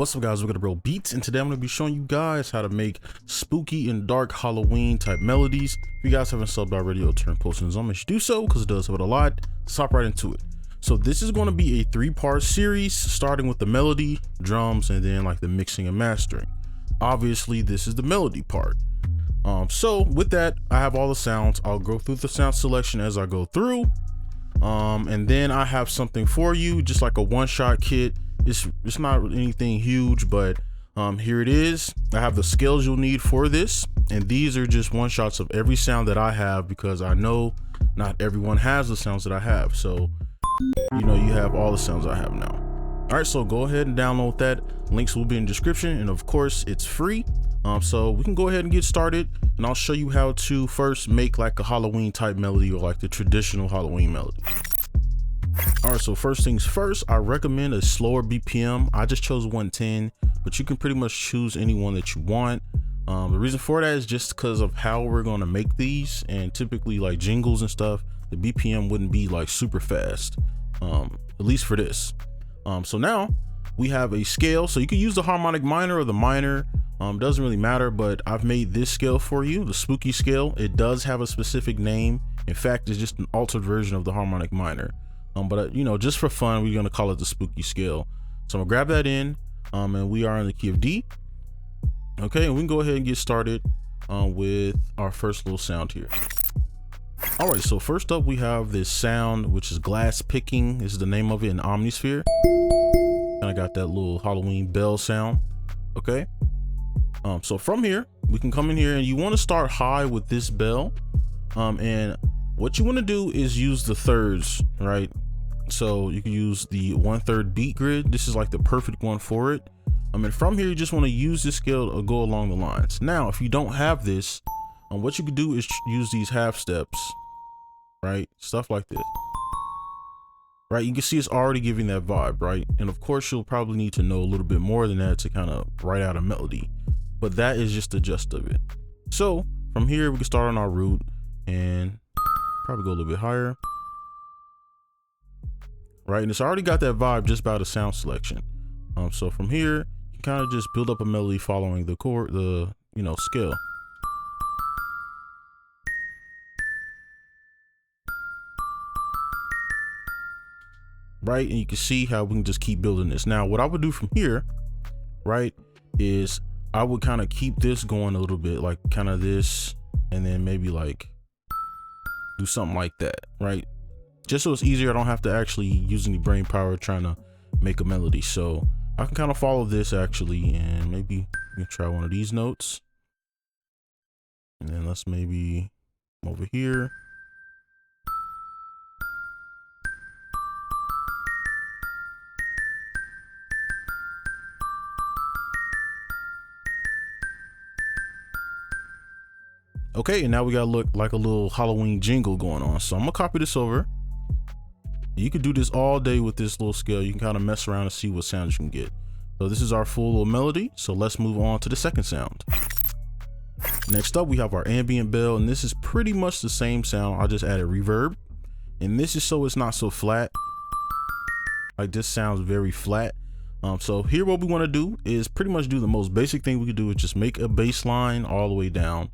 What's up guys, we're gonna Real Beats, and today I'm gonna be showing you guys how to make spooky and dark Halloween type melodies. If you guys haven't subbed already or turned post notifications on, you should do so because it does help it a lot. Let's hop right into it. So this is going to be a 3-part series, starting with the melody, drums, and then like the mixing and mastering. Obviously this is the melody part. So with that, I have all the sounds. I'll go through the sound selection as I go through, and then I have something for you, just like a one-shot kit. It's not anything huge, but here it is. I have the scales you'll need for this, and these are just one shots of every sound that I have, because I know not everyone has the sounds that I have. So you know, you have all the sounds I have now. All right, so go ahead and download that. Links will be in the description, and of course it's free. So we can go ahead and get started, and I'll show you how to first make like a Halloween type melody, or like the traditional Halloween melody. All right, so first things first, I recommend a slower BPM. I just chose 110, but you can pretty much choose any one that you want. The reason for that is just because of how we're going to make these, and typically like jingles and stuff, the BPM wouldn't be like super fast, at least for this. So now we have a scale, so you can use the harmonic minor or the minor, doesn't really matter, but I've made this scale for you, the spooky scale. It does have a specific name. In fact, it's just an altered version of the harmonic minor. But you know, just for fun, we're gonna call it the spooky scale. So I'm gonna grab that in, and we are in the key of D. Okay, and we can go ahead and get started with our first little sound here. All right, so first up we have this sound, which is glass picking. This is the name of it in Omnisphere. And I got that little Halloween bell sound. Okay, so from here we can come in here, and you want to start high with this bell, and what you want to do is use the thirds, right? So you can use the 1/3 beat grid. This is like the perfect one for it. And from here, you just want to use this scale to go along the lines. Now, if you don't have this, what you could do is use these half steps, right? Stuff like this, right? You can see it's already giving that vibe, right? And of course, you'll probably need to know a little bit more than that to kind of write out a melody, but that is just the gist of it. So from here, we can start on our root and probably go a little bit higher, right? And it's already got that vibe just by the sound selection. So from here, you kind of just build up a melody following the chord, scale. Right, and you can see how we can just keep building this. Now, what I would do from here, right, is I would kind of keep this going a little bit, like kind of this, and then maybe like do something like that, right? Just so it's easier, I don't have to actually use any brain power trying to make a melody. So I can kind of follow this actually, and maybe we can try one of these notes, and then let's maybe come over here. Okay, and now we gotta look like a little Halloween jingle going on. So I'm gonna copy this over. You can do this all day with this little scale. You can kind of mess around and see what sounds you can get. So this is our full little melody. So let's move on to the second sound. Next up, we have our ambient bell, and this is pretty much the same sound. I just added reverb, and this is so it's not so flat. Like this sounds very flat. So here what we want to do is pretty much do the most basic thing we could do, is just make a bass line all the way down,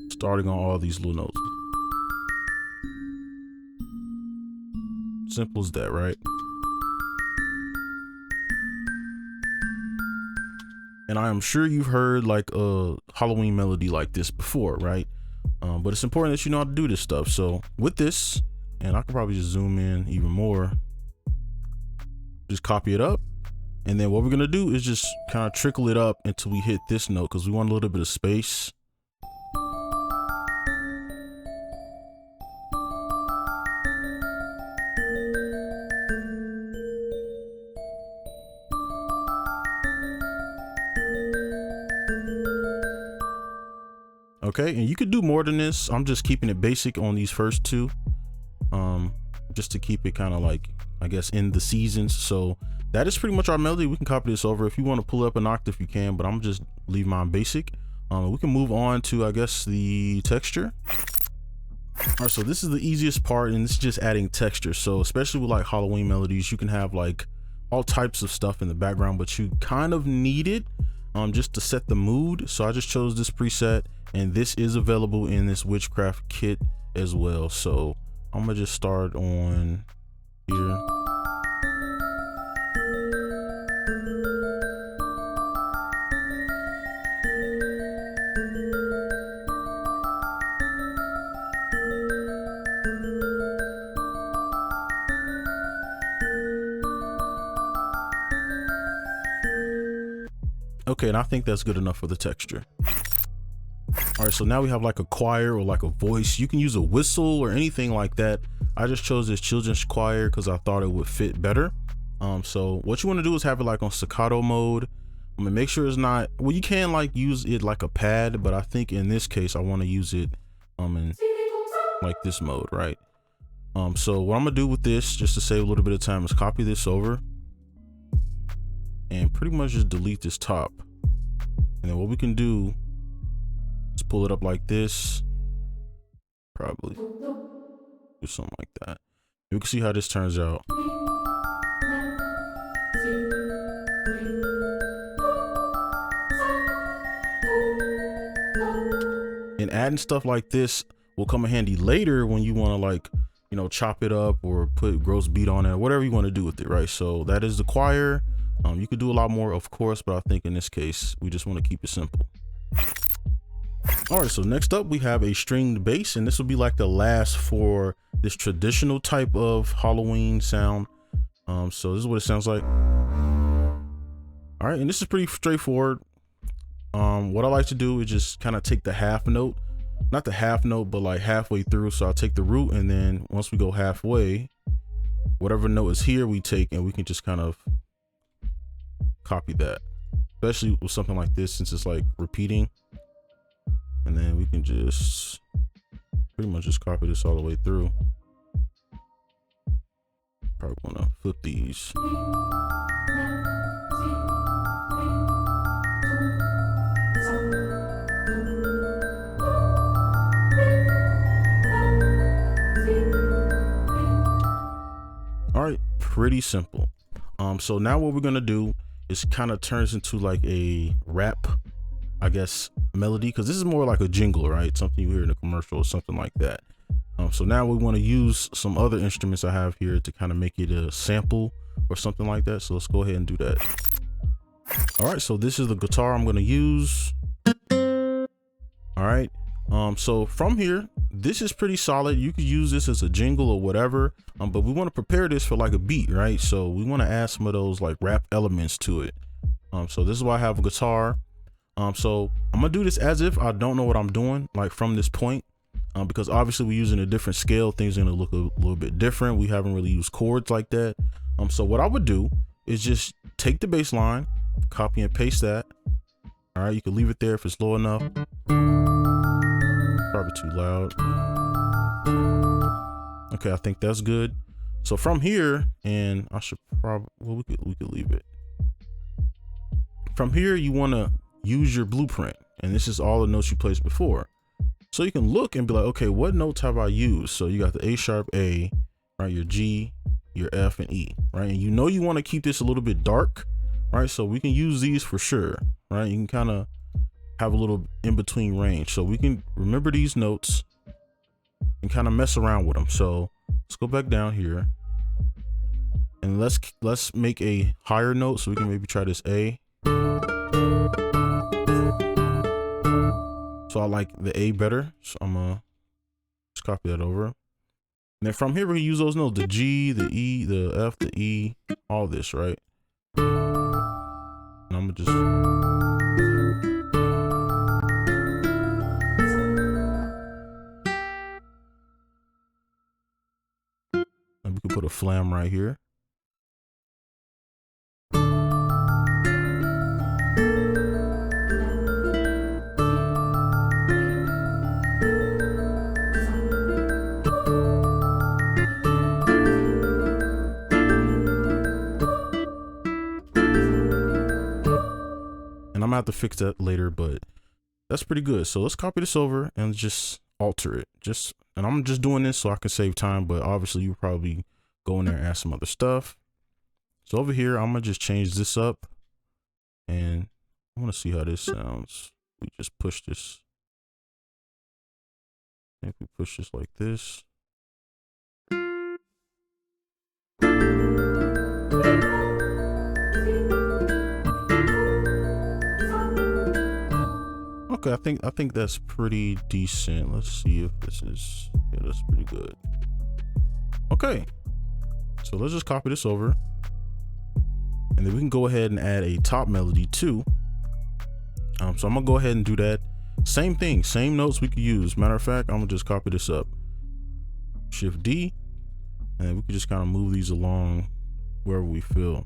starting on all these little notes. Simple as that, right? And I am sure you've heard like a Halloween melody like this before, right? But it's important that you know how to do this stuff. So with this, and I could probably just zoom in even more, just copy it up. And then what we're gonna do is just kind of trickle it up until we hit this note, because we want a little bit of space. Okay, and you could do more than this. I'm just keeping it basic on these first two, just to keep it kind of like, I guess, in the seasons. So that is pretty much our melody. We can copy this over. If you want to pull up an octave, you can, but I'm just leave mine basic. We can move on to, I guess, the texture. All right, so this is the easiest part, and this is just adding texture. So especially with like Halloween melodies, you can have like all types of stuff in the background, but you kind of need it just to set the mood. So I just chose this preset, and this is available in this witchcraft kit as well. So I'm gonna just start on here. Okay, and I think that's good enough for the texture. All right, so now we have like a choir or like a voice. You can use a whistle or anything like that. I just chose this children's choir because I thought it would fit better. So what you want to do is have it like on staccato mode. I'm gonna make sure it's not, well, you can like use it like a pad, but I think in this case I want to use it in like this mode, right? So what I'm gonna do with this, just to save a little bit of time, is copy this over and pretty much just delete this top. And then what we can do is pull it up like this, probably do something like that. You can see how this turns out. And adding stuff like this will come in handy later when you want to, like, you know, chop it up or put gross beat on it, whatever you want to do with it, right? So that is the choir. You could do a lot more, of course, but I think in this case we just want to keep it simple. All right, so next up we have a stringed bass, and this will be like the last for this traditional type of Halloween sound. So this is what it sounds like. All right, and this is pretty straightforward. What I like to do is just kind of take the half note, not the half note, but like halfway through. So I'll take the root, and then once we go halfway, whatever note is here we take, and we can just kind of copy that, especially with something like this, since it's like repeating. And then we can just pretty much just copy this all the way through. Probably want to flip these. All right, pretty simple. So now what we're gonna do is kind of turns into like a rap, I guess, melody, because this is more like a jingle, right? Something you hear in a commercial or something like that. So now we want to use some other instruments I have here to kind of make it a sample or something like that. So let's go ahead and do that. All right, so this is the guitar I'm going to use. All right, so from here, this is pretty solid. You could use this as a jingle or whatever, but we want to prepare this for like a beat, right? So we want to add some of those like rap elements to it. So this is why I have a guitar. So I'm gonna do this as if I don't know what I'm doing, like from this point, because obviously we're using a different scale. Things are gonna look a little bit different. We haven't really used chords like that. So what I would do is just take the bass line, copy and paste that. All right, you can leave it there if it's low enough. Probably too loud. Okay, I think that's good. So from here, and I should probably, well, we could leave it. From here, you want to use your blueprint, and this is all the notes you placed before. So you can look and be like, okay, what notes have I used? So you got the A sharp A, right? Your G, your F, and E, right? And you know you want to keep this a little bit dark, right? So we can use these for sure, right? You can kind of have a little in between range. So we can remember these notes and kind of mess around with them. So let's go back down here and let's make a higher note. So we can maybe try this A. So I like the A better. So I'm gonna just copy that over. And then from here, we can use those notes, the G, the E, the F, the E, all this, right? And I'm gonna just, and we can put a flam right here. And I'm gonna have to fix that later, but that's pretty good. So let's copy this over and just alter it. And I'm just doing this so I can save time, but obviously you probably go in there and add some other stuff. So over here, I'm gonna just change this up, and I want to see how this sounds. We just push this. I think we push this like this. Okay, I think that's pretty decent. Let's see if this is, yeah, that's pretty good. Okay, so let's just copy this over, and then we can go ahead and add a top melody too. So I'm gonna go ahead and do that. Same thing, same notes we could use. Matter of fact, I'm gonna just copy this up. Shift D, and we can just kind of move these along wherever we feel.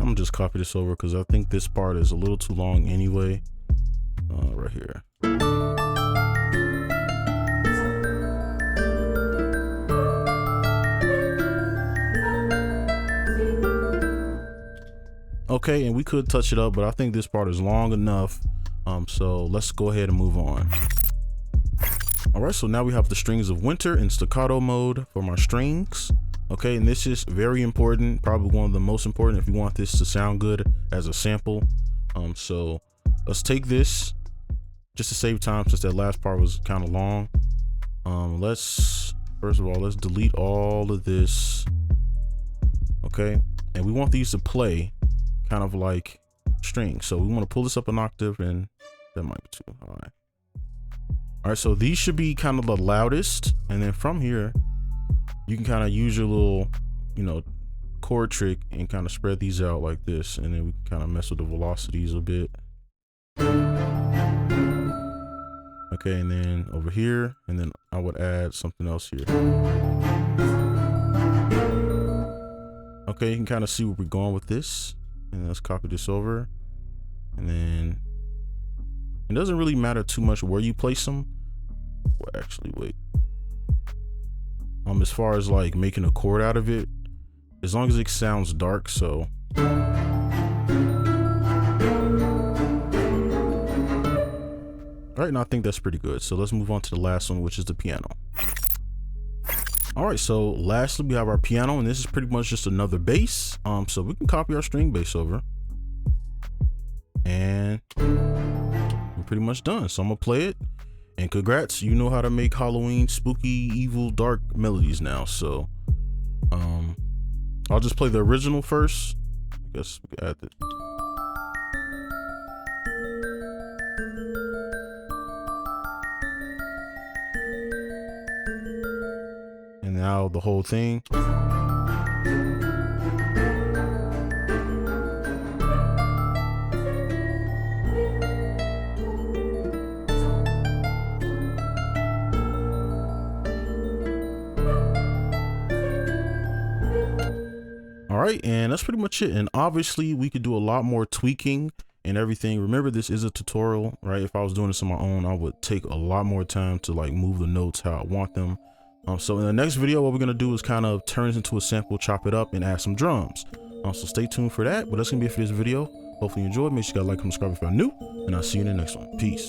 I'm gonna just copy this over because I think this part is a little too long anyway. Right here. Okay, and we could touch it up, but I think this part is long enough. So let's go ahead and move on. All right, so now we have the strings of winter in staccato mode for my strings. Okay, and this is very important, probably one of the most important if you want this to sound good as a sample. So let's take this, just to save time since that last part was kind of long. Let's, first of all, let's delete all of this. Okay, and we want these to play kind of like strings. So we want to pull this up an octave, and that might be too high. All right, so these should be kind of the loudest, and then from here, you can kind of use your little, you know, chord trick and kind of spread these out like this, and then we can kind of mess with the velocities a bit. Okay, and then over here, and then I would add something else here. Okay, you can kind of see where we're going with this, and let's copy this over. And then it doesn't really matter too much where you place them. Well, actually, wait. As far as like making a chord out of it, as long as it sounds dark, so. All right, now I think that's pretty good. So let's move on to the last one, which is the piano. All right, so lastly we have our piano, and this is pretty much just another bass. So we can copy our string bass over, and we're pretty much done. So I'm gonna play it. And congrats, you know how to make Halloween, spooky, evil, dark melodies now. So I'll just play the original first. I guess we can add this. And now the whole thing. All right, and that's pretty much it. And obviously we could do a lot more tweaking and everything. Remember, this is a tutorial, right? If I was doing this on my own, I would take a lot more time to like move the notes how I want them. So in the next video, what we're gonna do is kind of turn this into a sample, chop it up, and add some drums. So stay tuned for that. But that's gonna be it for this video. Hopefully you enjoyed. Make sure you guys like and subscribe if you're new, and I'll see you in the next one. Peace.